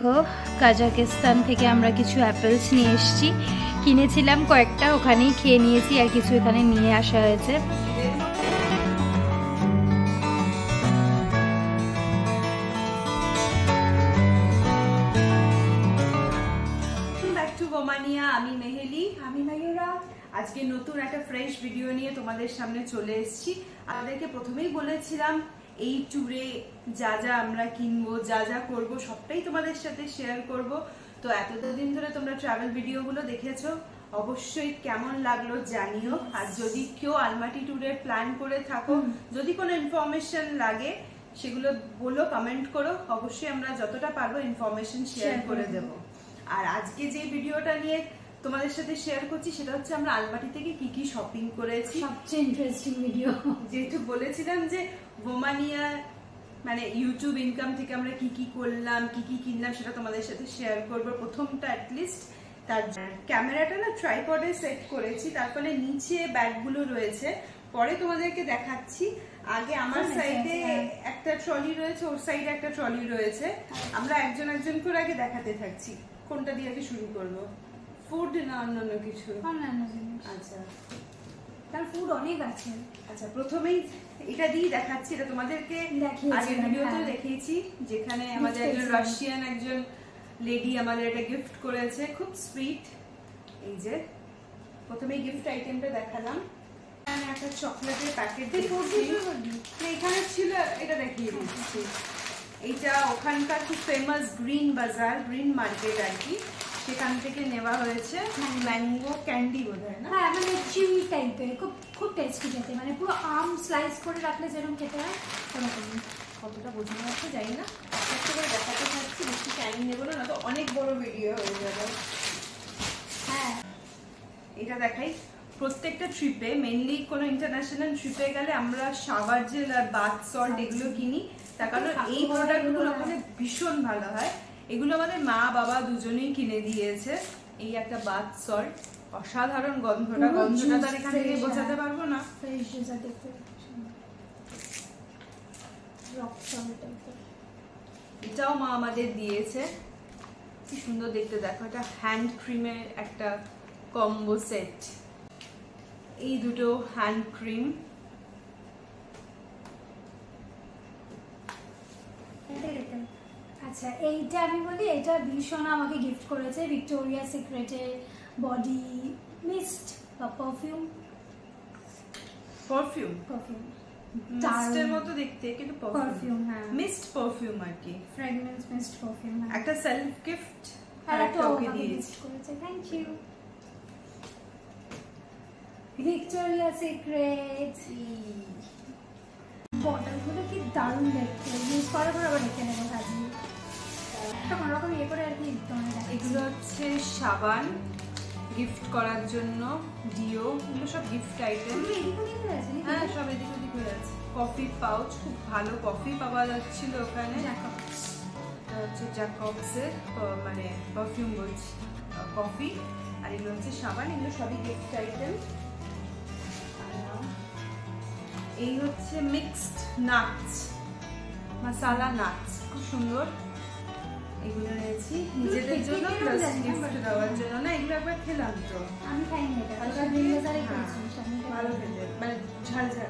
দেখো কাজাকিস্তান থেকে আমরা কিছু অ্যাপেলস নিয়ে এসেছি, কিনেছিলাম কয়েকটা, ওখানেই খেয়ে নিয়েছি, আর কিছু এখানে নিয়ে আসা হয়েছে। আমি মেহেলি, আমি মায়ুরা। আজকে নতুন একটা ফ্রেশ ভিডিও নিয়ে তোমাদের সামনে চলে এসেছি। আমাদেরকে প্রথমেই বলেছিলাম এই ট্যুরে যা যা আমরা কিনবো, যা যা করব সবটাই তোমাদের সাথে শেয়ার করব। তো এতদিন ধরে তোমরা ট্রাভেল ভিডিওগুলো দেখেছো, অবশ্যই কেমন লাগলো জানিও। আর যদি কেউ আলমাটি ট্যুরের প্ল্যান করে থাকো, যদি কোনো ইনফরমেশন লাগে সেগুলো বলো, কমেন্ট করো, অবশ্যই আমরা যতটা পারবো ইনফরমেশন শেয়ার করে দেব। আর আজকে যে ভিডিওটা নিয়ে তোমাদের সাথে শেয়ার করছি সেটা হচ্ছে আমরা আলমাটি থেকে কি কি শপিং করেছি। সবচেয়ে ইন্টারেস্টিং ভিডিও, যেহেতু বলেছিলাম যে রোমানিয়া মানে ইউটিউব ইনকাম থেকে আমরা কি কি করলাম, কি কি কিনলাম সেটা তোমাদের সাথে শেয়ার করবো। প্রথমটা অ্যাটলিস্ট তার ক্যামেরাটা না ট্রাইপডে সেট করেছি, তার ফলে নিচে ব্যাগগুলো রয়েছে, পরে তোমাদেরকে দেখাচ্ছি। আগে আমার সাইডে একটা ট্রলি রয়েছে, ওর সাইডে একটা ট্রলি রয়েছে, আমরা একজন একজন করে আগে দেখাতে থাকছি। কোনটা দিয়ে আগে শুরু করবো? ফুড না অন্যান্য কিছু? অন্যান্য জিনিস। আচ্ছা, তার ফুড অনেক আছে। আচ্ছা, প্রথমেই এটা দিয়ে দেখাচ্ছি। এটা তোমাদেরকে আগের ভিডিওতে দেখিয়েছি, যেখানে আমাদের একজন রাশিয়ান একজন লেডি আমাদের একটা গিফট করেছে, খুব সুইট। এই যে প্রথমেই গিফট আইটেমটা দেখালাম, একটা চকলেটের প্যাকেট এখানে ছিল, এটা দেখিয়ে দিচ্ছি। এইটা ওখানকার খুব ফেমাস গ্রিন বাজার, গ্রিন মার্কেট আর কি, সেখান থেকে নেওয়া হয়েছে। ম্যাঙ্গো ক্যান্ডি বোধহয় না? হ্যাঁ, মানে চিউই টাইপের, খুব খুব টেস্টি খেতে, মানে পুরো আম স্লাইস করে রাখলে যেরকম খেতে হয় ওরকম। কতটা বোঝানো যাচ্ছে জানি না, একটা করে দেখাতে থাকছি, বেশি টাইম নেবো না, তো অনেক বড় ভিডিও হয়ে যাবে। হ্যাঁ, এটা দেখাই। প্রত্যেকটা ট্রিপে, মেনলি কোনো ইন্টারন্যাশনাল ট্রিপে গেলে আমরা শাওয়ার জেল আর বাথ সল্ট এগুলো কিনি, তার কারণ এই প্রোডাক্টগুলো ওখানে ভীষণ ভালো হয়। এগুলো আমাদের মা বাবা দুজনেই কিনে দিয়েছে। এই একটা বাথ সল্ট, অসাধারণ গন্ধটা তো এখান থেকে বোঝাতে পারবো না। এটাও মা আমাদের দিয়েছে, কি সুন্দর দেখতে, দেখো। এটা হ্যান্ড ক্রিমের একটা কম্বো সেট। এই দুটো হ্যান্ড ক্রিম। আচ্ছা, এইটা আমি বলি, এটা ভীষণ আমাকে গিফট করেছে ভিক্টোরিয়া সিক্রেটের বডি মিস্ট বা পারফিউম। মিস্টের মতো দেখতে, কিন্তু পারফিউম। হ্যাঁ, মিস্ট পারফিউম আর কি, ফ্র্যাগরেন্স মিস্ট পারফিউম। একটা সেলফ গিফট আর একটা ওকে দিয়েছে। Thank you Victoria Secret. বটলগুলো কি দারুণ দেখতে, ইউজ করার পর আবার রেখে নেবো সাজিয়ে, একটা কোনোরকম ইয়ে করে আর কি। এগুলো হচ্ছে সাবান গিফট করার জন্য, ডিও, এগুলো সব গিফট আইটেম। হ্যাঁ, সব এদিক ওদিক হয়ে আছে। কফি পাউচ, খুব ভালো কফি পাওয়া যাচ্ছিল ওখানে। হচ্ছে জ্যাকবসের মানে পারফিউম বলছি, কফি। আর এগুলো হচ্ছে সাবান, এগুলো সবই গিফট আইটেম। এই হচ্ছে মিক্সড নাটস, মশালা নাটস, খুব সুন্দর। এগুলো নিয়েছি নিজেদের জন্য, প্লাস গিফট দেওয়ার জন্য। না, এগুলো একবার খেলাম তো, আমি খাইনি এটা, ভালো খেতে, মানে ঝাল ঝাল,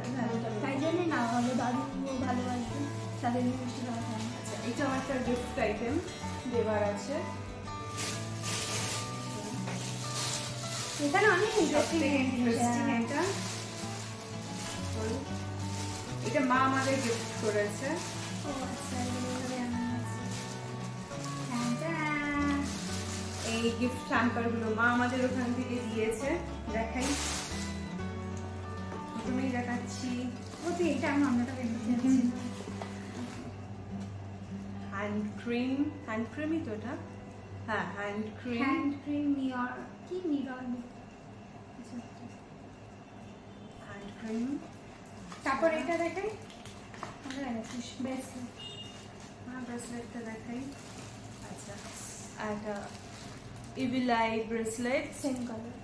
তাই জন্য না হলো দারুণ ভালোবাসবে তাদের মিষ্টি খাওয়া খায়। আচ্ছা, এটা আমার একটা গিফট আইটেম দেওয়ার আছে। এখানে অনেক ইন্টারেস্টিং এটা, এটা মা আমাদের গিফট করেছে। এই গিফট হ্যাম্পার গুলো মা আমাদের ওখান থেকে দিয়েছে। দেখাই, প্রথমেই দেখাচ্ছি। এটা আমি অন্যটা হ্যান্ড ক্রিম, হ্যান্ড ক্রিমই তো এটা। হ্যাঁ, হ্যান্ড ক্রিম মিরর, কি মিরর, হ্যান্ড ক্রিম। তারপর এটা দেখাই, ব্রেসলেটটা দেখাই। আচ্ছা, একটা ইভিলাই ব্রেসলেট, সেম কালার।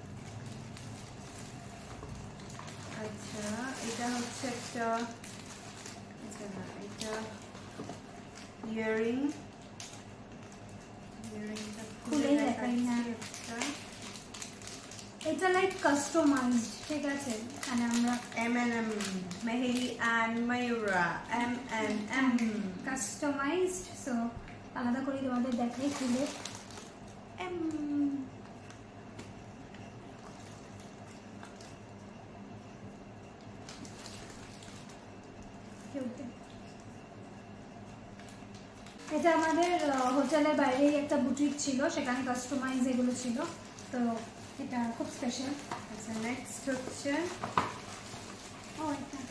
আচ্ছা, এটা হচ্ছে একটা, আচ্ছা না, এটা ইয়াররিং, এটা লাইক কাস্টমাইজড, ঠিক আছে? মানে আমরা M&M মেহেলি and ময়ূরা M&M কাস্টমাইজড, সো আলাদা করে তোমাদের দেখাই খুলে। M এটা আমাদের হোটেলের বাইরেই একটা বুটিক ছিল, সেখানে কাস্টমাইজ এগুলো ছিল, তো এটা খুব স্পেশাল। আচ্ছা, নেক্সট হচ্ছে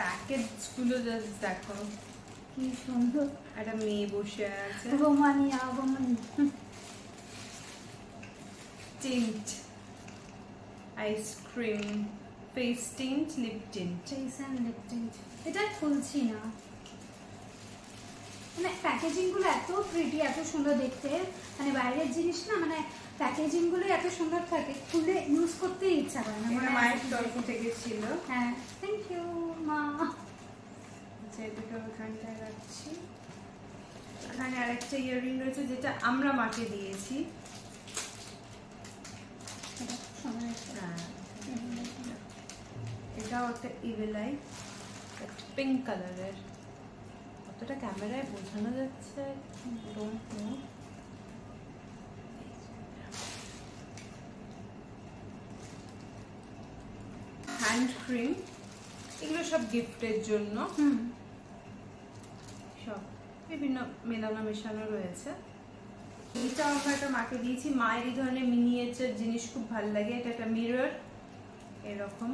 প্যাকেজগুলো জাস্ট দেখো কি সুন্দর, একটা মেয়ে বসে আছে। রোমানিয়া tint ice cream, face tint, lip tint. Face and lip tint. এটা খুলছি না, মানে প্যাকেজিং গুলো এত প্রিটি, এত সুন্দর দেখতে, মানে বাইরের জিনিস না, মানে প্যাকেজিং গুলো এত সুন্দর থাকে, খুলে ইউজ করতে ইচ্ছা করে না। এটা মায়ের তরফ থেকে ছিল। হ্যাঁ, থ্যাংক ইউ মা। যেটাকে ওখানটায় রাখছি। এখানে আরেকটা ইয়াররিং রয়েছে যেটা আমরা মাকে দিয়েছি। এটাও একটা ইভেলাই, পিঙ্ক কালারের। কতটা ক্যামেরায় বোঝানো যাচ্ছে ডোন্ট নো। হ্যান্ড ক্রিম, এগুলো সব গিফটের জন্য, সব বিভিন্ন মেলানো মেশানো রয়েছে। এইটা আমরা একটা মাকে দিয়েছি, মায়ের এই ধরনের মিনিয়েচার জিনিস খুব ভালো লাগে। এটা একটা মিরর এরকম,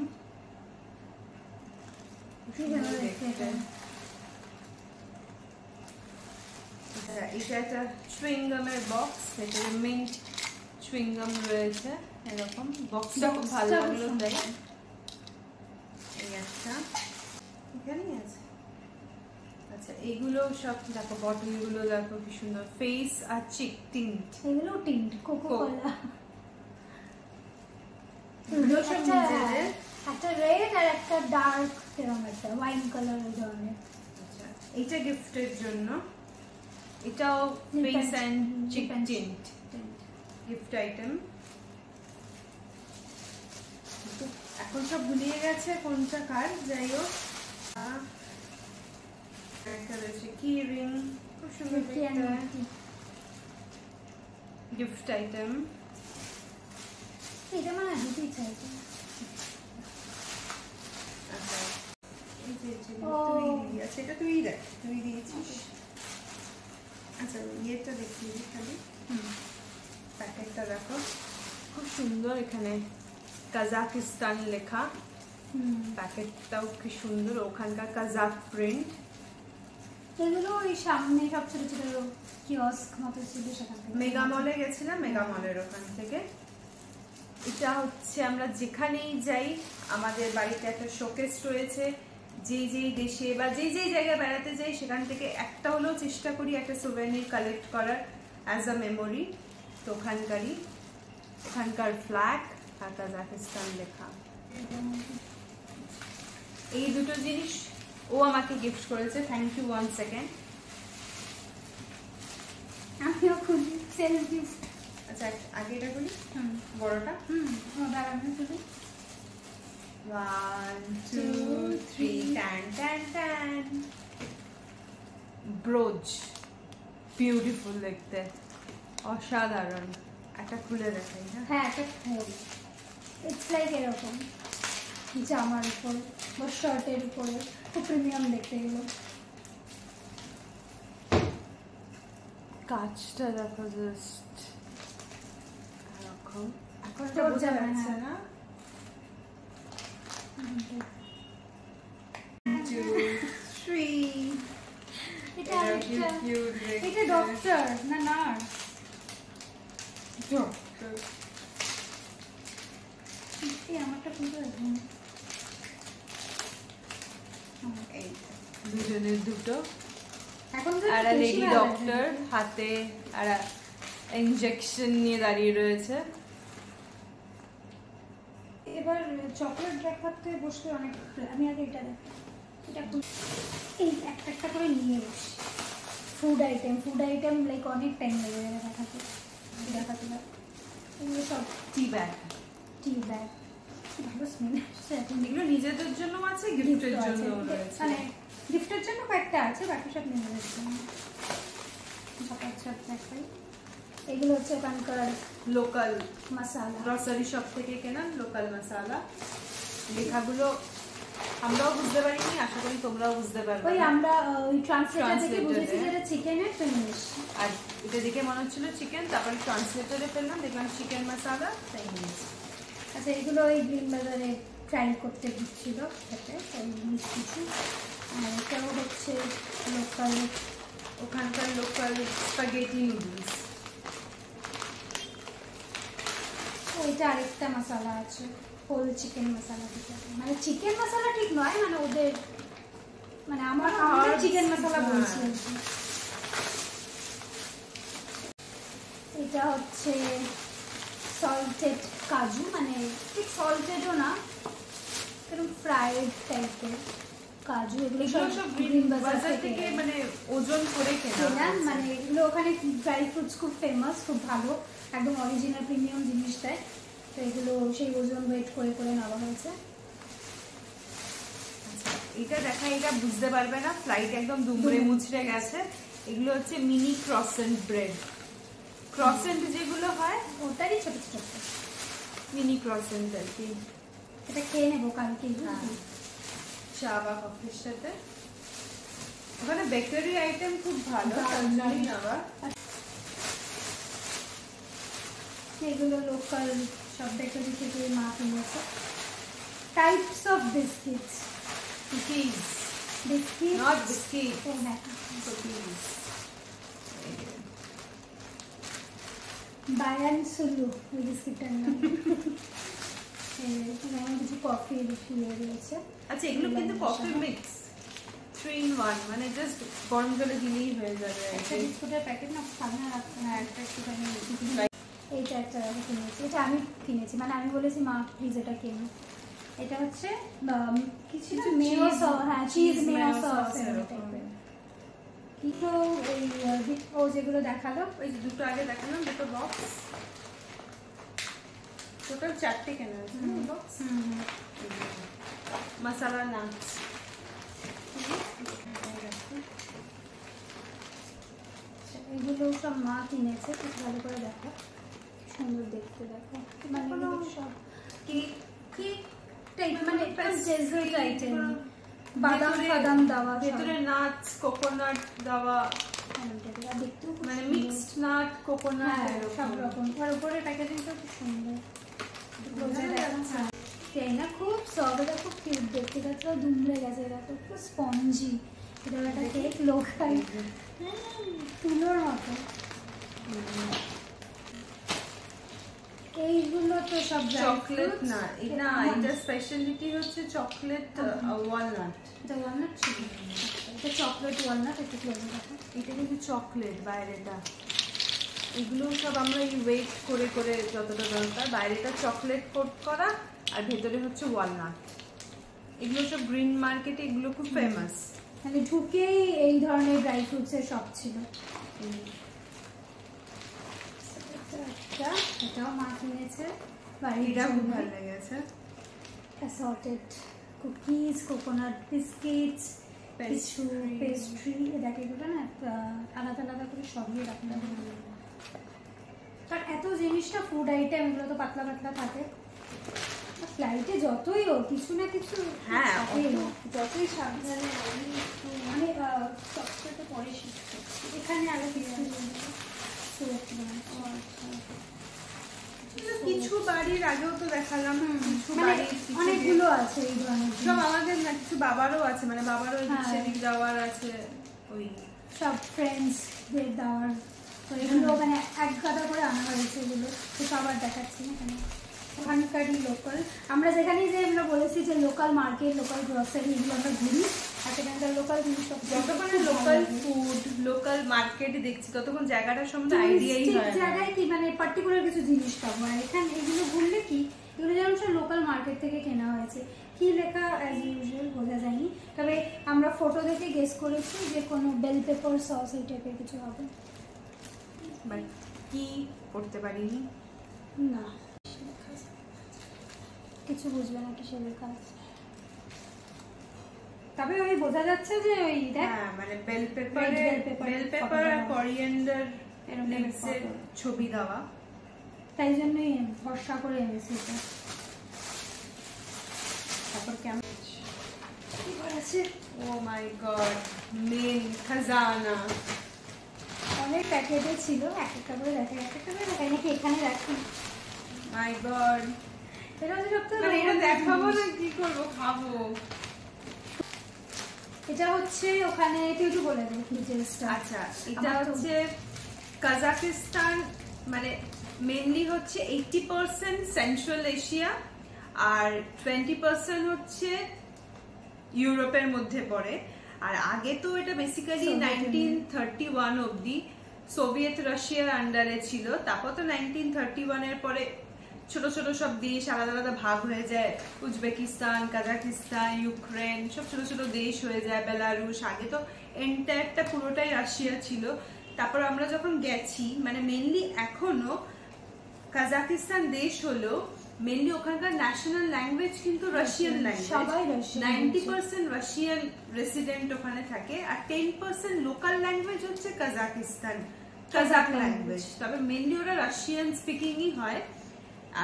এটা একটা চুইংগামের বক্স, এটাতে মিন্ট চুইংগাম রয়েছে এরকম। বক্সটা খুব ভালো লাগলো তাই। এই একটা এখানেই আছে। আচ্ছা, এগুলো সব দেখো, বটলগুলো দেখো কি সুন্দর, ফেস আর চিক টিন্ট। এগুলো টিন্ট, কোকো কোলা। এগুলো সব নিজেদের। একটা রেড আর একটা ডার্ক এরকম একটা ওয়াইন কালার এই ধরনের। আচ্ছা, এইটা গিফটের জন্য। এটাও face and cheek tint gift item. এখন সব ভুলিয়ে গেছে কোনটা কার, যাই হোক। একটা রয়েছে কি রিং, খুব সুন্দর গিফট আইটেম। এটা মানে দিতেই চাইছি। আচ্ছা, এই যে আচ্ছা, এটা তুই দেখ, তুই দিয়েছিস। আচ্ছা, ইয়েটা দেখিয়ে দিই খালি। প্যাকেটটা দেখো খুব সুন্দর, এখানে কাজাকিস্তান লেখা। প্যাকেটটাও কি সুন্দর, ওখানকার কাজাক প্রিন্ট। এগুলো ওই সামনে সব ছোট ছোট কিওস্ক মতো ছিল, সেখান থেকে মেগা মলে গেছিলাম, মেগা মলের ওখান থেকে। এটা হচ্ছে আমরা যেখানেই যাই, আমাদের বাড়িতে একটা শোকেস রয়েছে, যেই যেই দেশে বা যেই যেই জায়গায় বেড়াতে যাই সেখান থেকে একটা হলেও চেষ্টা করি একটা সুভেনির কালেক্ট করার অ্যাজ আ মেমোরি। তো ওখানকার ফ্ল্যাগ আর কাজাকিস্তান লেখা। এই দুটো জিনিস ও আমাকে গিফট করেছে, থ্যাংক ইউ ওয়ান সেকেন্ড। আমিও খুবই সেলফ গিফট। আচ্ছা, আগে এটা করি, বড়টা। দাঁড়ানো শুধু 1 2 3 টান টান টান। ব্রোচ, বিউটিফুল দেখতে, অসাধারণ। একটা খুলে দেখাই। হ্যাঁ, একটা ফুল, ইটস লাইক এরকম জামার উপর বা শার্টের উপরে, খুব প্রিমিয়াম দেখতে এগুলো। কাজটা দেখো জাস্ট এরকম। এখন এটা বোঝা যাচ্ছে না। 1 2 3। এটা ডক্টর না নার্স? ডক্টর। আমারটা কিন্তু এই দুজনের দুটো। এখন আর লেডি ডক্টর হাতে আর ইনজেকশন নিয়ে দাঁড়িয়ে রয়েছে। এবার চকলেট দেখাতে বসলে অনেক, আমি আগে এটা দেখি, এটা এই একটা একটা করে নিয়ে বসি। ফুড আইটেম লাইক অনেক টাইম লেগে যাবে দেখাতে। এগুলো সব টি ব্যাগ। ভালো স্মেল আসছে এখন। এগুলো নিজেদের জন্য আছে, গিফটের জন্য রয়েছে। মানে গিফটের জন্য কয়েকটা আছে, বাকি সব নিজেদের জন্য। এগুলো হচ্ছে ওখানকার লোকাল মশালা, গ্রসারি শপ থেকে কেনা লোকাল মশালা। লেখাগুলো আমরাও বুঝতে পারিনি, আশা করি তোমরাও বুঝতে পারবে। ওই আমরা ওই ট্রান্সলেটর থেকে বুঝেছি যেটা চিকেনের ফিনিশ, আর এটা দেখে মনে হচ্ছিল চিকেন, তারপরে ট্রান্সলেটরে পেলাম, দেখলাম চিকেন মশালা, তাই নিয়েছি। আচ্ছা এগুলো ওই গ্রিন বাজারে ট্রাই করতে দিচ্ছিল সাথে, তাই কিছু। আর এটাও হচ্ছে লোকাল, ওখানকার লোকাল স্প্যাগেটি নুডলস। ওইটা আরেকটা মশলা আছে, হোল চিকেন মশলা থেকে, মানে চিকেন মশলা ঠিক নয়, মানে ওদের, মানে আমার চিকেন মশলা বলছি আর কি। এটা হচ্ছে সল্টেড কাজু, মানে ঠিক সল্টেডও না, এরকম ফ্রাইড টাইপের কাজু। এগুলো সব গ্রিন বাজার থেকে মানে ওজন করে কেনা, মানে এগুলো ওখানে ড্রাই ফ্রুটস খুব ফেমাস, খুব ভালো, একদম অরিজিনাল প্রিমিয়াম জিনিস দেয়। তো এগুলো সেই ওজন ওয়েট করে করে নেওয়া হয়েছে। এটা দেখা, এটা বুঝতে পারবে না, ফ্লাইট একদম দুমড়ে মুচড়ে গেছে। এগুলো হচ্ছে মিনি ক্রসেন্ট ব্রেড। ক্রসেন্ট যেগুলো হয় ওটারই ছোট ছোট মিনি ক্রসেন্ট আর কি। এটা খেয়ে নেবো কালকে চা বা কফির সাথে। ওখানে বেকারি আইটেম খুব ভালো, জানি না। এগুলো লোকাল সব বেকারি থেকে মা কিনেছে। Types of biscuits, cookies, biscuit not biscuit, cookies. Bayan Sulu ওই বিস্কিটটার নাম। যেমন কিছু কফি রয়েছে। আচ্ছা এগুলো কিন্তু কফি মিক্স 3 in 1, মানে জাস্ট গরম জলে দিলেই হয়ে যাবে। একটা বিস্কুটের প্যাকেট না সামনে রাখতে, হ্যাঁ একটা একটুখানি। এইটা একটা কিনেছি, এটা আমি কিনেছি, মানে আমি বলেছি মা প্লিজ এটা কেন। এটা হচ্ছে কিছু মেয়ো সস, হ্যাঁ চিজ মেয়ো সস টাইপের। কিন্তু এই ও যেগুলো দেখালো, ওই যে দুটো আগে দেখালাম, দুটো বক্স, টোটাল 4টে কেনা আছে বক্স। মশলা নাটস, এগুলো সব মা কিনেছে, খুব ভালো করে দেখো, সুন্দর দেখতে দেখো, মানে সব কেক কেক টাইপ, মানে ডেজার্ট আইটেম, বাদাম ফাদাম দেওয়া, ভেতরে নাটস, কোকোনাট দেওয়া, দেখতেও মানে মিক্সড নাট কোকোনাট সব রকম। আর উপরে প্যাকেজিংটা খুব সুন্দর, তাই না? খুব সফট, এটা খুব কিউট দেখতে, এটা দুমড়ে গেছে, এটা খুব স্পঞ্জি। এটা একটা কেক লোকাল, তুলোর মতো। এইগুলো তো সব চকলেট না, এটা এটা স্পেশালিটি হচ্ছে চকলেট ওয়ালনাট। এটা ওয়ালনাট ছিল, এটা চকলেট ওয়ালনাট। একটু ক্লোজে দেখো, এটা কিন্তু চকলেট বাইরেটা। এগুলো সব আমরা ওয়েট করে করে যতটা দরকার, বাইরেটা চকলেট কোট করা আর ভেতরে হচ্ছে ওয়ালনাট। এগুলো সব গ্রিন মার্কেটে এগুলো খুব ফেমাস, মানে ঢুকেই এই ধরনের ড্রাই ফ্রুটসের শপ ছিল। এটাও মা কিনেছে, এটা খুব ভালো লেগেছে। অ্যাসর্টেড কুকিজ, কোকোনাট বিস্কিটস, কিছু পেস্ট্রি, দেখে এগুলো না আলাদা আলাদা করে সবই রাখতে হবে, কারণ এত জিনিসটা ফুড আইটেম, এগুলো তো পাতলা পাতলা থাকে। ফ্লাইটে যতই হোক কিছু না কিছু, হ্যাঁ যতই সাবধানে আমি একটু, মানে সবটা পরে শিখছি, এখানে আরো কিছু কিছু বাড়ির আগেও তো দেখালাম, কিছু মানে বাড়ির অনেকগুলো আছে এই ধরনের সব আমাদের না, কিছু বাবারও আছে, মানে বাবারও সেদিক যাওয়ার আছে, ওই সব ফ্রেন্ডসদের দেওয়ার। তো এগুলো মানে এক গাদা করে আনা হয়েছে, এগুলো তো সবার দেখাচ্ছি না কেন, ওখানকারই লোকাল। আমরা যেখানেই যে আমরা বলেছি যে লোকাল মার্কেট, লোকাল গ্রসারি, এগুলো আমরা ঘুরি, আর সেখানকার লোকাল জিনিসপত্র, যতক্ষণ লোকাল ফুড, লোকাল মার্কেটে দেখছি ততক্ষণ জায়গাটার সম্বন্ধে আইডিয়াই হয় না। জায়গায় কি মানে পার্টিকুলার কিছু জিনিস পাবো, আর এখানে এগুলো ঘুরলে কি, এগুলো যেমন সব লোকাল মার্কেট থেকে কেনা হয়েছে। কি লেখা অ্যাজ ইউজুয়াল বোঝা যায়নি, তবে আমরা ফটো দেখে গেস করেছি যে কোনো বেল পেপার সস এই টাইপের কিছু হবে, বাট কি করতে পারিনি না। কিছু বুঝবে না কিসের কাজ। তবে ওই বোঝা যাচ্ছে যে ওই দেখ মানে বেল পেপার আর কোরিয়েন্ডার লিভসের ছবি দেওয়া, তাই জন্যই ভরসা করে এনেছি এটা। তারপর কেমন আছে? ও মাই গড, মেন খাজানা। অনেক প্যাকেটে ছিল, এক একটা করে দেখাই, এক একটা করে দেখাই নাকি এখানে রাখি। মাই গড, এটা হচ্ছে সবথেকে মানে এটা দেখাবো না, কি করবো, খাবো। এটা হচ্ছে ওখানে তুই একটু বলে দে ডিটেইলসটা। আচ্ছা, এটা হচ্ছে কাজাকিস্তান, মানে মেইনলি হচ্ছে 80% সেন্ট্রাল এশিয়া আর 20% হচ্ছে ইউরোপের মধ্যে পড়ে। আর আগে তো এটা বেসিক্যালি 1931 অবধি সোভিয়েত রাশিয়ার আন্ডারে ছিল। তারপর তো 1931 এর পরে ছোট ছোট সব দেশ আলাদা আলাদা ভাগ হয়ে যায়, উজবেকিস্তান, কাজাকিস্তান, ইউক্রেন, সব ছোট ছোট দেশ হয়ে যায়, বেলারুশ। আগে তো এন্টায়ারটা পুরোটাই রাশিয়া ছিল। তারপর আমরা যখন গেছি, মানে মেইনলি এখনো কাজাকিস্তান দেশ হলো, মেইনলি ওখানকার ন্যাশনাল ল্যাঙ্গুয়েজ কিন্তু রাশিয়ান ল্যাঙ্গুয়েজ। 90% রাশিয়ান রেসিডেন্ট ওখানে থাকে, আর 10% লোকাল ল্যাঙ্গুয়েজ হচ্ছে কাজাক ল্যাঙ্গুয়েজ। তবে মেইনলি ওরা রাশিয়ান স্পিকিংই হয়।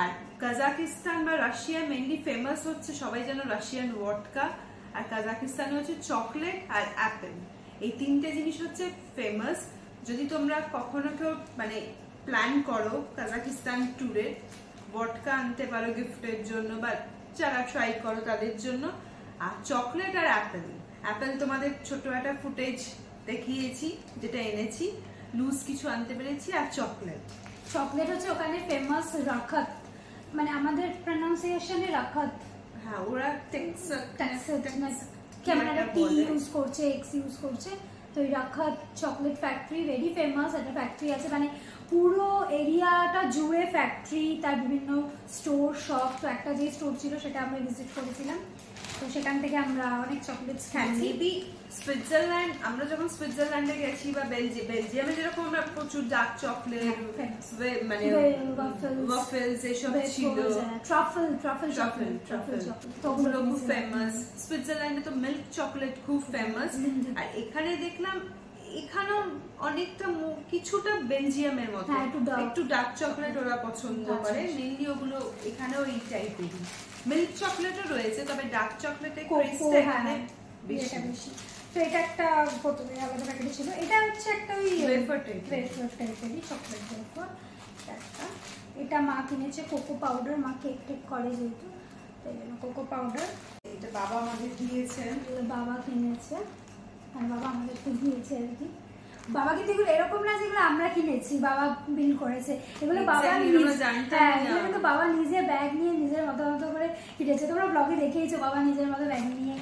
আর কাজাকিস্তান বা রাশিয়া মেইনলি ফেমাস হচ্ছে, সবাই জানো, রাশিয়ান ভডকা, আর কাজাকিস্তানে হচ্ছে চকলেট আর অ্যাপেল। এই তিনটে জিনিস হচ্ছে ফেমাস। যদি তোমরা কখনো কেউ মানে প্ল্যান করো কাজাকিস্তান ট্যুরে, ভডকা আনতে পারো গিফটের জন্য, বা যারা ট্রাই করো তাদের জন্য। আর চকলেট আর অ্যাপেল তোমাদের ছোট একটা ফুটেজ দেখিয়েছি, যেটা এনেছি, লুজ কিছু আনতে পেরেছি। আর চকলেট হচ্ছে ওখানে ফেমাস রাখাত, মানে আমাদের প্রনাউন্সিয়েশনে রাখাত। হ্যাঁ, ওরা ক্যামেরাটা টি ইউজ করছে, এক্স ইউজ করছে। তো এই রাখাত চকলেট ফ্যাক্টরি ভেরি ফেমাস। একটা ফ্যাক্টরি আছে, মানে পুরো এরিয়াটা জুড়ে ফ্যাক্টরি, তার বিভিন্ন স্টোর শপ। তো একটা যে স্টোর ছিল সেটা আমরা ভিজিট করেছিলাম, তো সেখান থেকে আমরা অনেক চকলেটস খেয়েছি। সুইজারল্যান্ড, আমরা যখন সুইজারল্যান্ডে গেছি বা বেলজিয়ামে যেরকম আমরা প্রচুর ডার্ক চকলেট, মানে ওয়াফেলস এসব ছিল, ট্রাফেল ওগুলো খুব ফেমাস। সুইজারল্যান্ডে তো মিল্ক চকলেট খুব ফেমাস। আর এখানে দেখলাম এখানেও অনেকটা কিছুটা বেলজিয়ামের মতো একটু ডার্ক চকলেট ওরা পছন্দ করে। মেইনলি ওগুলো এখানেও এই টাইপেরই। মিল্ক চকলেটও রয়েছে, তবে ডার্ক চকলেটের ক্রেজটা এখানে বেশি। তো এটা একটা প্রথমে আলাদা প্যাকেট ছিল। এটা হচ্ছে একটা ওই ওয়েফার টাইপেরই চকলেট ওয়েফার একটা। এটা মা কিনেছে কোকো পাউডার, মা কেক করে যেহেতু, তাই জন্য কোকো পাউডার। এটা বাবা আমাদের দিয়েছে, বাবা কিনেছে, আর বাবা আমাদেরকে দিয়েছে আর কি। বাবা কিন্তু এগুলো এরকম না যেগুলো আমরা কিনেছি, বাবা বিল করেছে। এগুলো বাবা কিন্তু বাবা নিজে ব্যাগ নিয়ে নিজের মতো মতো করে কিনেছে। তোমরা ব্লগে দেখেইছো বাবা নিজের মতো ব্যাগ নিয়ে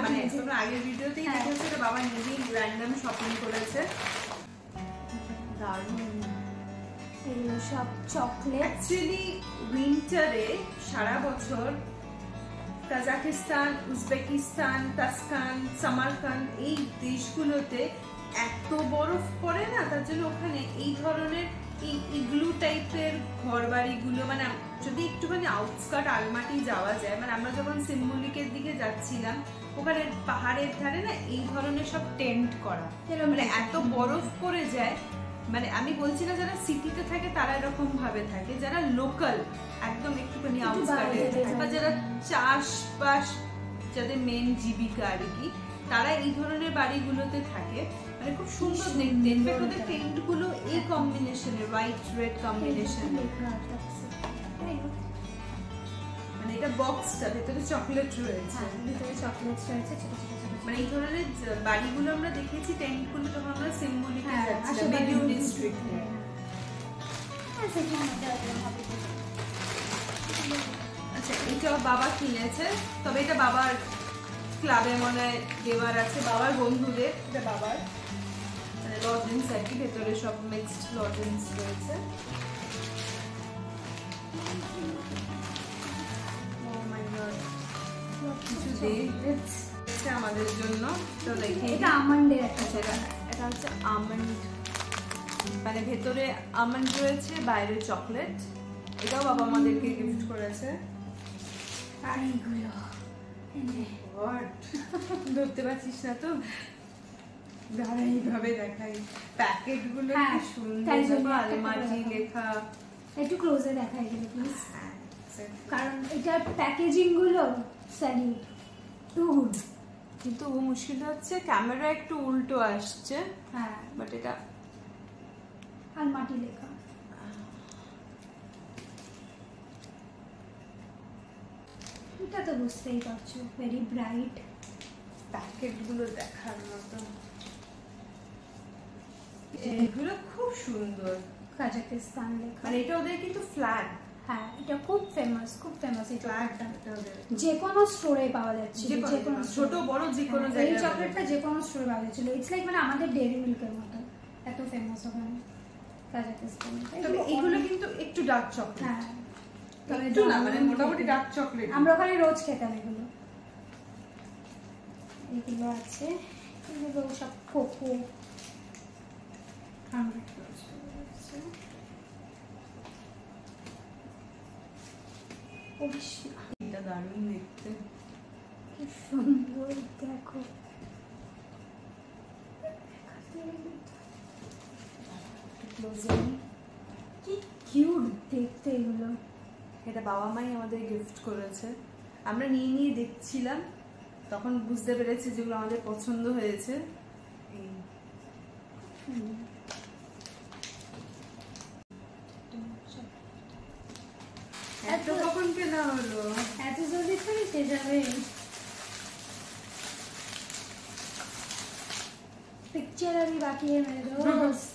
মানে তোমরা আগের ভিডিওতেই দেখেছো যে বাবা নিজেই র্যান্ডম শপিং করেছে। দারুণ এগুলো সব চকলেট। অ্যাকচুয়ালি উইন্টারে সারা বছর কাজাকিস্তান, উজবেকিস্তান, তাসকান, সামারকান্দ এই দেশগুলোতে এত বরফ পড়ে না, তার জন্য ওখানে এই ধরনের এই ইগলু টাইপের ঘর বাড়িগুলো, মানে যদি একটুখানি আউটস্কার্ট আলমাটি যাওয়া যায়, মানে আমরা যখন সিম্বলিকের দিকে যাচ্ছিলাম ওখানে পাহাড়ের ধারে না এই ধরনের সব টেন্ট করা, মানে এত বরফ পড়ে যায়। মানে আমি বলছি না যারা সিটিতে থাকে তারা এরকম ভাবে থাকে, যারা লোকাল একদম একটুখানি আউটস্কার্টে বা যারা চাষবাস, যাদের মেন জীবিকা আর কি, তারা এই ধরনের বাড়িগুলোতে থাকে। মানে খুব সুন্দর দেখতে। ইনফ্যাক্ট ওদের টেন্ট গুলো এই কম্বিনেশনের, হোয়াইট রেড কম্বিনেশন। মানে এটা বক্সটা ভেতরে চকলেট রয়েছে, মানে এই ধরনের বাড়িগুলো আমরা দেখেছি টেন্ট গুলো যখন আমরা সিম্বলিকে যাচ্ছিলাম মেডিউ ডিস্ট্রিক্টে। আচ্ছা, এটাও বাবা কিনেছে, তবে এটা বাবার ক্লাবে মনে দেওয়ার আছে, বাবার বন্ধুদের। এটা বাবার মানে লজেন্স আর কি, ভেতরে সব মিক্সড লজেন্স রয়েছে। আমাদের জন্য তো দেখি এটা আমন্ডের একটা, এটা হচ্ছে আমন্ড, মানে ভেতরে আমন্ড রয়েছে, বাইরে চকলেট। এটাও বাবা আমাদেরকে গিফট করেছে। আর এইগুলো ধরতে পারছিস না তো? দাঁড়া এইভাবে দেখাই। প্যাকেট গুলো কি সুন্দর, আলমাটি লেখা। একটু ক্লোজে দেখাই দিল প্লিজ, কারণ এটার প্যাকেজিং গুলো স্যালিউট, টু গুড। কিন্তু মুশকিল হচ্ছে ক্যামেরা একটু উল্টো আসছে। হ্যাঁ, বাট এটা আলমাটি লেখা। এটা তো বুঝতেই পারছো, ভেরি ব্রাইট। প্যাকেট গুলো দেখার মতো, এগুলো খুব সুন্দর। কাজাকিস্তান লেখা, মানে এটা ওদের কিন্তু ফ্ল্যাগ। হ্যাঁ, এটা খুব ফেমাস, খুব ফেমাস এই চকলেটটা। ওদের যে কোনো স্টোরে পাওয়া যাচ্ছে, যে কোনো ছোট বড় যে কোনো এই জায়গায় চকলেটটা যে কোনো স্টোরে পাওয়া যাচ্ছিল। ইটস লাইক মানে আমাদের ডেয়ারি মিল্কের মতো, এত ফেমাস ওখানে কাজাকিস্তান। তবে এগুলো কিন্তু একটু ডার্ক চকলেট। হ্যাঁ, তবে একটু না, মানে মোটামুটি ডার্ক চকলেট। আমরা ওখানে রোজ খেতাম এগুলো। এগুলো আছে, এগুলো সব কোকো 100%। এটা দারুণ দেখতে, কি সুন্দর দেখো। কি কিউট দেখতে এগুলো। এটা বাবা মাই আমাদের গিফট করেছে। আমরা নিয়ে নিয়ে দেখছিলাম, তখন বুঝতে পেরেছি যেগুলো আমাদের পছন্দ হয়েছে। এত কখন কেনা হলো? এত জলদি করে শেষ যাবে। पिक्चर अभी बाकी है मेरे दोस्त,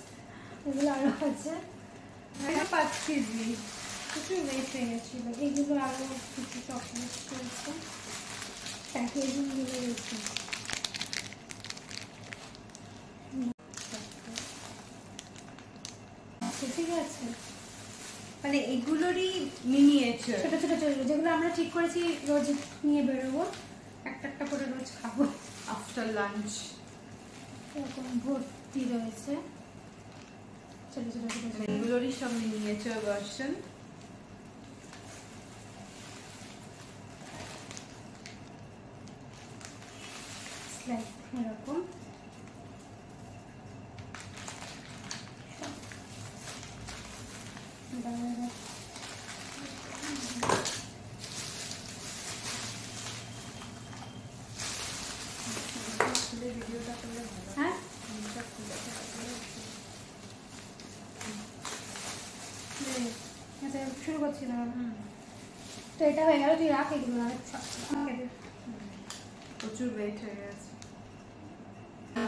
এগুলো আরো আছে। এটা 5 কেজি কিছু ওয়েট হয়ে গেছিল, এগুলো আরো কিছু চকলেট রয়েছে, প্যাকেজিং গুলো রয়েছে। ঠিক আছে, মানে এগুলোরই মিনিয়েচার, ছোট ছোট ছোট যেগুলো আমরা ঠিক করেছি রোজ নিয়ে বেরোবো, একটা একটা করে রোজ খাবো আফটার লাঞ্চ। এরকম ভর্তি রয়েছে ছোট ছোট ছোট ছোট। এগুলোরই সব মিনিয়েচার ভার্সন। লাইক এরকম হ্যাঁ। আচ্ছা, শুরু করছি না। তো এটা হয়ে গেল, তুই রাখ এগুলো। প্রচুর ওয়েট হয়ে গেছে।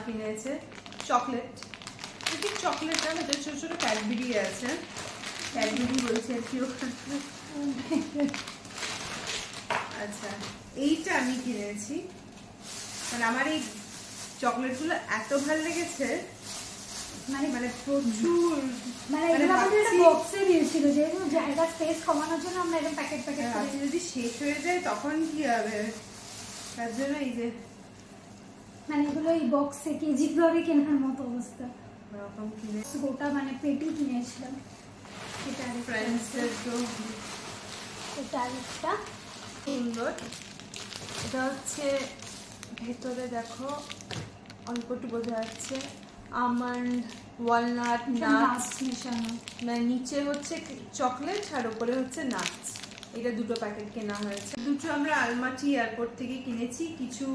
কিনেছে চকলেট, ঠিক চকলেট না, ছোট ছোট ক্যাডবেরি আছে। ক্যাডবেরি বলছে আর কি ওখানে। আচ্ছা, এইটা আমি কিনেছি। মানে আমার এই চকলেটগুলো এত ভালো লেগেছে, মানে প্রচুর। মানে এগুলো আমাদের একটা বক্সে দিয়েছিল, যেহেতু জায়গা স্পেস কমানোর জন্য আমরা এরকম প্যাকেট প্যাকেট করে। যদি শেষ হয়ে যায় তখন কি হবে, তার জন্য এই যে মানে এগুলো এই বক্সে কেজি ধরে কেনার মতো অবস্থা। এরকম কিনে গোটা মানে পেটি কিনেছিলাম। এটা ফ্রেন্ডসের তো এটা আরেকটা সুন্দর। এটা হচ্ছে ভেতরে দেখো অল্প একটু বোঝা যাচ্ছে আমন্ড, ওয়ালনাট, নাটস মেশানো। মানে নিচে হচ্ছে চকলেট আর উপরে হচ্ছে নাটস। এটা দুটো প্যাকেট কেনা হয়েছে। দুটো আমরা আলমাটি এয়ারপোর্ট থেকে কিনেছি। কিছু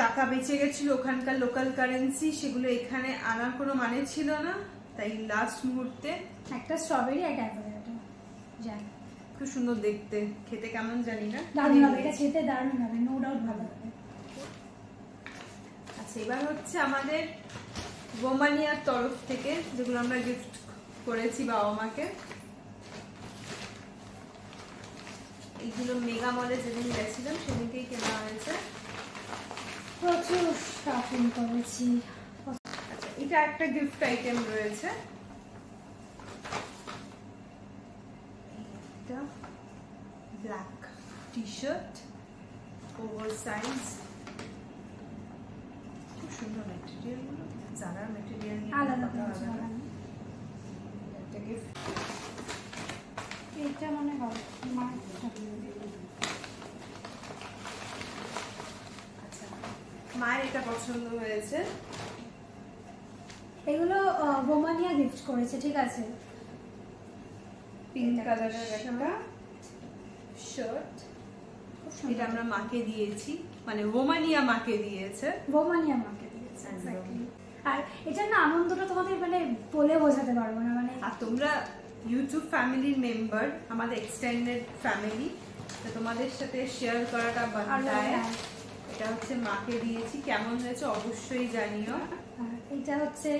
টাকা বেঁচে গেছিল ওখানকার লোকাল কারেন্সি, সেগুলো এখানে আনার কোনো মানে ছিল না, তাই লাস্ট মুহূর্তে একটা স্ট্রবেরি একটা অ্যাভোকাডো। যাই, খুব সুন্দর দেখতে, খেতে কেমন জানি না, দারুণ হবে এটা, খেতে দারুণ হবে, নো ডাউট ভালো হবে। আচ্ছা, এবার হচ্ছে আমাদের বোমানিয়ার তরফ থেকে যেগুলো আমরা গিফট করেছি বাবা মাকে। এইগুলো মেগা মলে যেদিন গেছিলাম সেদিনকেই কেনা হয়েছে। প্রচুর শপিং করেছি। আচ্ছা, এটা একটা গিফট আইটেম রয়েছে। এটা black T shirt, over size, খুব সুন্দর ম্যাটেরিয়াল গুলো, জারার ম্যাটেরিয়াল নিয়ে আলাদা কথা কিছু হবে না। আলাদা। একটা গিফট। এই এটা মনে হয় আচ্ছা, মায়ের এটা পছন্দ হয়েছে। এগুলো বোমানিয়া গিফট করেছে, ঠিক আছে। পিঙ্ক কালারের একটা শার্ট, এটা আমরা মাকে দিয়েছি, মানে রোমানিয়া মাকে দিয়েছে। বোমানিয়া মাকে দিয়েছে এক্স্যাক্টলি। আর এটা না আনন্দটা তোমাদের মানে বলে বোঝাতে পারবো না। মানে আর তোমরা ইউটিউব ফ্যামিলির মেম্বার, আমাদের এক্সটেন্ডেড ফ্যামিলি, তো তোমাদের সাথে শেয়ার করাটা বাধ্য। এটা হচ্ছে মাকে দিয়েছি, কেমন হয়েছে অবশ্যই জানিও। এটা হচ্ছে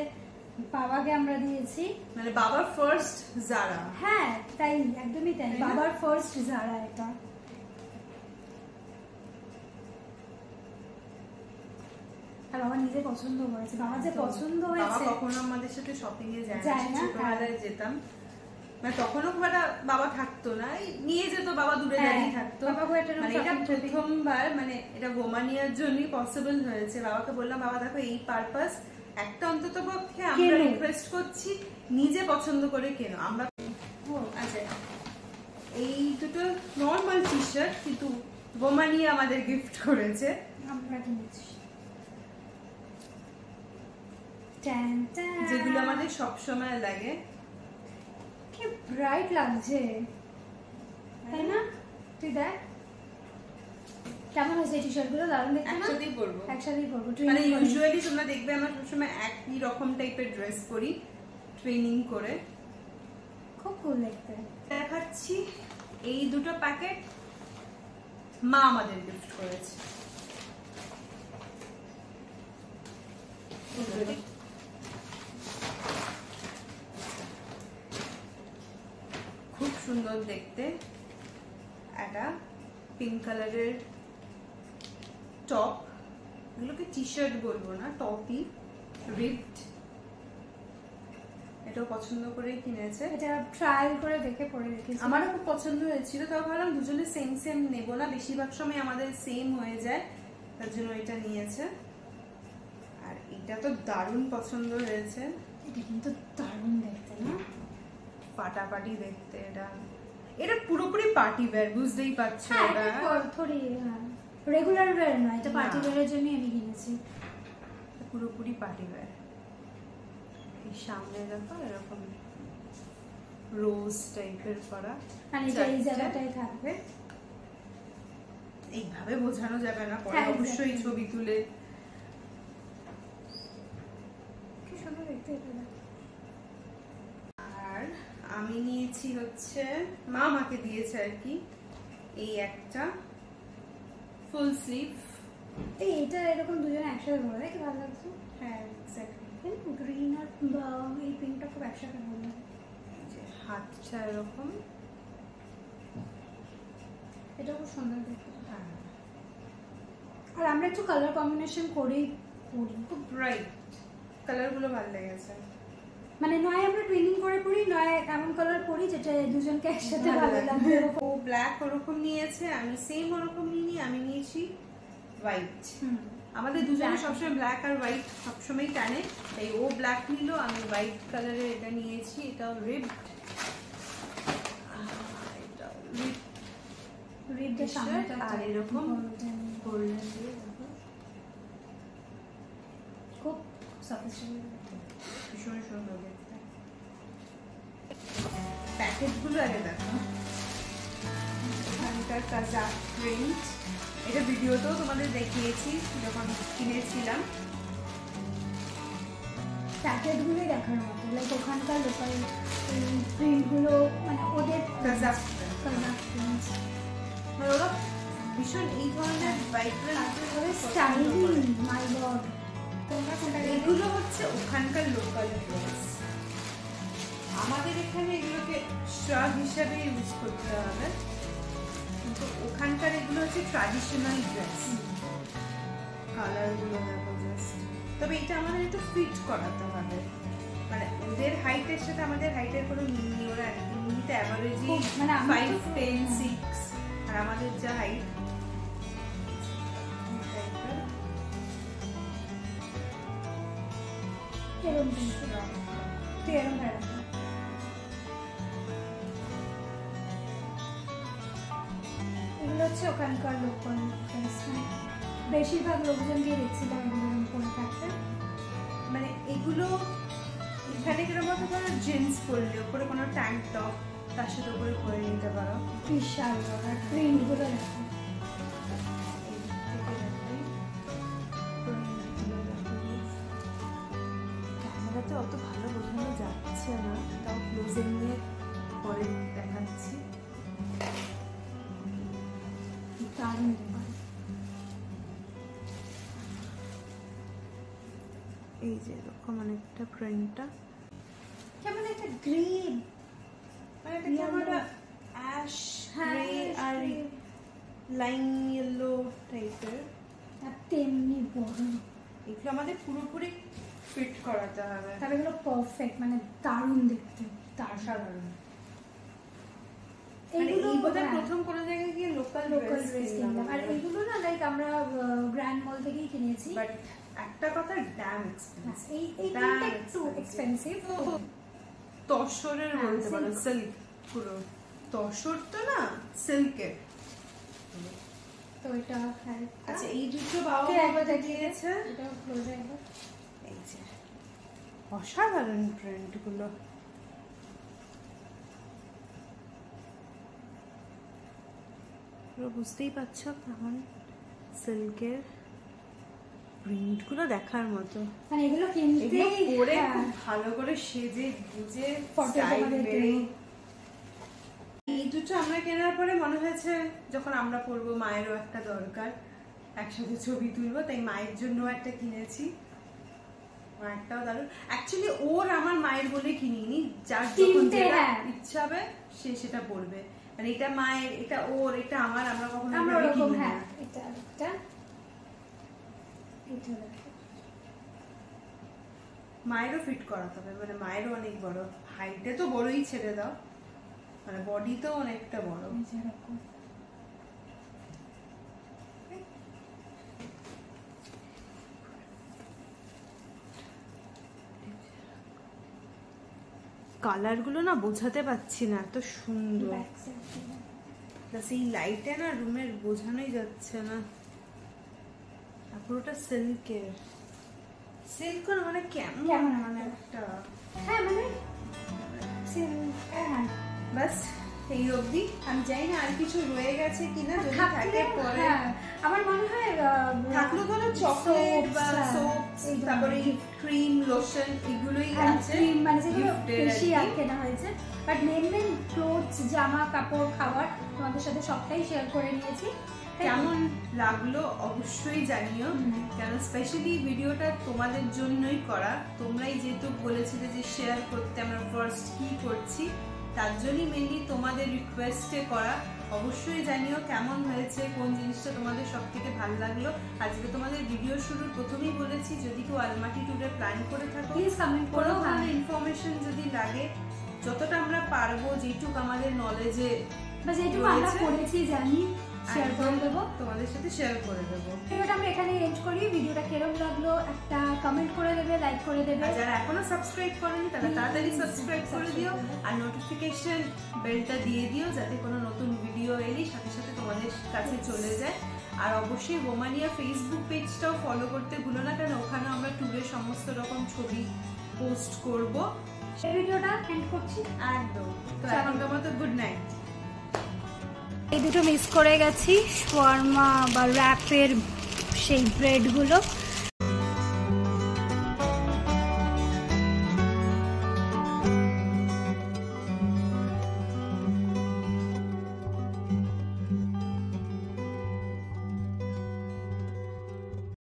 বাবাকে আমরা দিয়েছি, মানে বাবার ফার্স্ট জারা। হ্যাঁ তাই, একদমই তাই, বাবার ফার্স্ট জারা এটা। আর বাবা নিজে পছন্দ করেছে, বাবা যে পছন্দ হয়েছে। বাবা কখনো আমাদের সাথে শপিং এ যায় না, ছোটবেলায় যেতাম, মানে তখনও খুব একটা বাবা থাকতো না, নিয়ে যেত বাবা, দূরে দাঁড়িয়ে থাকতো। মানে এটা প্রথমবার, মানে এটা বোমানিয়ার জন্যই পসিবল হয়েছে। বাবাকে বললাম, বাবা দেখো এই পারপাস একটা অন্তত পক্ষে আমরা রিকোয়েস্ট করছি, নিজে পছন্দ করে কেন। আমরা আচ্ছা, এই দুটো নর্মাল টি শার্ট, কিন্তু বোমানিয়া আমাদের গিফট করেছে, আমরা কিনেছি, যেগুলো আমাদের সব সময় লাগে। কি ব্রাইট লাগছে, তাই না? তুই দেখ কেমন হয়েছে টি শার্ট গুলো, দারুণ দেখতে না? একসাথেই পরবো, একসাথেই পরবো। মানে ইউজুয়ালি তোমরা দেখবে আমরা সবসময় একই রকম টাইপের ড্রেস পরি ট্রেনিং করে, খুব কুল দেখতে। দেখাচ্ছি এই দুটো প্যাকেট মা আমাদের গিফট করেছে। খুব সুন্দর দেখতে, একটা পিঙ্ক কালারের টপ, এগুলোকে টি শার্ট বলবো না, টপই, রিপড। এটাও পছন্দ করে কিনেছে, এটা ট্রায়াল করে দেখে পরে রেখেছি, আমারও খুব পছন্দ হয়েছিল। তাও ভাবলাম দুজনে সেম সেম নেবো না, বেশিরভাগ সময় আমাদের সেম হয়ে যায়, তার জন্য এটা নিয়েছে। আর এটা তো দারুণ পছন্দ হয়েছে, এটা কিন্তু দারুণ দেখতে না, ফাটাফাটি দেখতে। এটা এটা পুরোপুরি পার্টি ওয়্যার, বুঝতেই পারছো। এটা থোড়ি রেগুলার ওয়্যার নয়, এটা পার্টি ওয়্যারের জন্য আমি কিনেছি, পুরোপুরি পার্টি ওয়্যার। এই সামনে দেখো এরকম রোজ টাইপের করা, মানে এটা এই জায়গাটায় থাকবে, এইভাবে বোঝানো যাবে না, পরে অবশ্যই ছবি তুলে। কি সুন্দর দেখতে এটা। আর আমি নিয়েছি হচ্ছে, মা আমাকে দিয়েছে আর কি, এই একটা ফুল স্লিভ। এইটা এরকম দুজনে একসাথে পরে দেখে ভালো লাগছে। হ্যাঁ এক্স্যাক্টলি, গ্রিন আর এই পিঙ্কটা খুব একসাথে ভালো লাগে। হাতটা এরকম, এটা খুব সুন্দর দেখতে। হ্যাঁ, আর আমরা একটু কালার কম্বিনেশন করেই পরি, খুব ব্রাইট কালার গুলো ভালো লেগেছে। মানে নয় আমরা টুইনিং করে পরি, নয় এমন কালার পরি যেটা দুজনকে একসাথে ভালো লাগবে। ও ব্ল্যাক ওরকম নিয়েছে, আমি সেম ওরকম নিইনি, আমি নিয়েছি হোয়াইট। আমাদের দুজনে সবসময় ব্ল্যাক আর হোয়াইট সবসময় টানে, তাই ও ব্ল্যাক নিল, আমি হোয়াইট কালারের এটা নিয়েছি। এটাও রিবড, রিবডের সামনেটা আর এরকম গোল্ডেন দিয়ে খুব সফিস্টিকেটেড, ভীষণ সুন্দর দেখতে। প্যাকেট গুলো আগে দেখো, এখানকার কাজাক প্রিন্ট, এটা ভিডিওতেও তোমাদের দেখিয়েছি যখন কিনেছিলাম। প্যাকেটগুলোই দেখার মতো, লাইক ওখানকার লোকাল প্রিন্টগুলো, মানে ওদের কাজাক প্রিন্ট, ওরা ভীষণ এই ধরনের ভাইব্রেন্ট স্টাইলিং, মাই গড। এগুলো হচ্ছে ওখানকার লোকাল ড্রেস, আমাদের এখানে এগুলোকে শ্রাগ হিসাবে ইউজ করতে হবে, কিন্তু ওখানকার এগুলো হচ্ছে ট্র্যাডিশনাল ড্রেস। কালার গুলো দেখো জাস্ট, তবে এটা আমাদের একটু ফিট করাতে হবে, মানে ওদের হাইটের সাথে আমাদের হাইটের কোনো মিল নেই। ওরা এমনিতে অ্যাভারেজই 5, 10, 6, আর আমাদের যা হাইট, এগুলো হচ্ছে ওখানকার লোকাল, বেশিরভাগ লোকজনকে দেখছিলাম এগুলো করে থাকতে। মানে এগুলো এখানে কিরকম ধরো জিন্স পরলে উপরে কোনো ট্যাঙ্ক টপ তার সাথে উপরে পরে নিতে পারো। বিশাল বড় প্রিন্টগুলো দেখো, ক্যামেরাতে অত ভালো বোঝানো যাচ্ছে না, তাও ক্লোজিং নিয়ে পরে দেখাচ্ছি। দারুণ ব্যাপার। এই যে এরকম অনেকটা প্রিন্টটা কেমন একটা গ্রিন, মানে এটা কেমন অ্যাশ গ্রে আর লাইন ইয়েলো টাইপের, আর তেমনি বড়। এগুলো আমাদের পুরোপুরি ফিট করাতে হবে, তবে এগুলো পারফেক্ট, মানে দারুণ দেখতে, অসাধারণ। এইগুলো প্রথম কোনো জায়গায় গিয়ে লোকাল ড্রেস কিনলাম, আর এইগুলো না লাইক আমরা গ্র্যান্ড মল থেকেই কিনেছি। বাট একটা কথা, ড্যাম এক্সপেন্সিভ। এই তিনটা একটু এক্সপেন্সিভ। তসরের বলতে পারো, সিল্ক পুরো তসর তো না, সিল্কের। তো এটা হ্যাঁ, আচ্ছা এই দুটো বাবা একবার দিয়েছে, এটা ক্লোজে একবার। এই যে অসাধারণ প্রিন্টগুলো, পুরো বুঝতেই পারছো কেমন সিল্কের প্রিন্টগুলো দেখার মতো। মানে এগুলো কিনতে পরে খুব ভালো করে সেজে গুজে ফটো এই দুটো আমরা কেনার পরে মনে হয়েছে যখন আমরা পরবো মায়েরও একটা দরকার, একসাথে ছবি তুলবো, তাই মায়ের জন্য একটা কিনেছি। মায়েরটাও দারুণ। অ্যাকচুয়ালি ওর আমার মায়ের বলে কিনিনি, যার যখন যেটা ইচ্ছা হবে সে সেটা পরবে। মানে এটা মায়ের, এটা ওর, এটা আমার, আমরা কখনো কিনি না। এটা এটা এটা মায়েরও ফিট করাতে হবে, মানে মায়েরও অনেক বড়, হাইটে তো বড়ই ছেড়ে দাও, মানে বডিতেও অনেকটা বড়। কালার গুলো না বোঝাতে পারছি না, এত সুন্দর। এই লাইটে না রুমের বোঝানোই যাচ্ছে না। পুরোটা সিল্কের, সিল্ক মানে কেমন মানে একটা, হ্যাঁ মানে হ্যাঁ বাস এই অবধি। আমি জানি না আর কিছু রয়ে গেছে কিনা, যদি থাকে পরে। আমার মনে হয় থাকলো ধরো চকলেট বা সোপ, তারপরে ক্রিম লোশন এগুলোই আছে, মানে যেগুলো বেশি আর কেনা হয়েছে। বাট মেন ক্লোথস, জামা কাপড়, খাবার তোমাদের সাথে সবটাই শেয়ার করে নিয়েছি। কেমন লাগলো অবশ্যই জানিও, কেন স্পেশালি ভিডিওটা তোমাদের জন্যই করা। তোমরাই যেহেতু বলেছিলে যে শেয়ার করতে, আমরা ফার্স্ট কি করছি, তার জন্যই মেনলি তোমাদের রিকোয়েস্টে করা। অবশ্যই জানিও কেমন হয়েছে, কোন জিনিসটা তোমাদের সব থেকে ভালো লাগলো। আজকে তোমাদের ভিডিও শুরুর প্রথমেই বলেছি, যদি কেউ আলমাটি ট্যুরে প্ল্যান করে থাকো, প্লিজ কমেন্ট করো। কোনো ধরনের ইনফরমেশন যদি লাগে, যতটা আমরা পারবো, যেটুকু আমাদের নলেজে বা যেটুকু আমরা করেছি জানি, শেয়ার করে দেবো, তোমাদের সাথে শেয়ার করে দেবো। ভিডিওটা আমরা এখানে এন্ড করি। ভিডিওটা কেমন লাগলো একটা কমেন্ট করে দেবে, লাইক করে দেবে। আর যারা এখনো সাবস্ক্রাইব করেনি তারা তাড়াতাড়ি সাবস্ক্রাইব করে দিও, আর নোটিফিকেশন বেলটা দিয়ে দিও, যাতে কোনো নতুন ভিডিও এলেই সাথে সাথে তোমাদের কাছে চলে যায়। আর অবশ্যই রোমানিয়া ফেসবুক পেজটাও ফলো করতে ভুলো না, কারণ ওখানে আমরা ট্যুরের সমস্ত রকম ছবি পোস্ট করব। সেই ভিডিওটা এন্ড করছি একদম। তো এখনকার মতো গুড নাইট। এই দুটো মিস করে গেছি, শাওয়ারমা বা র্যাপের সেই ব্রেডগুলো।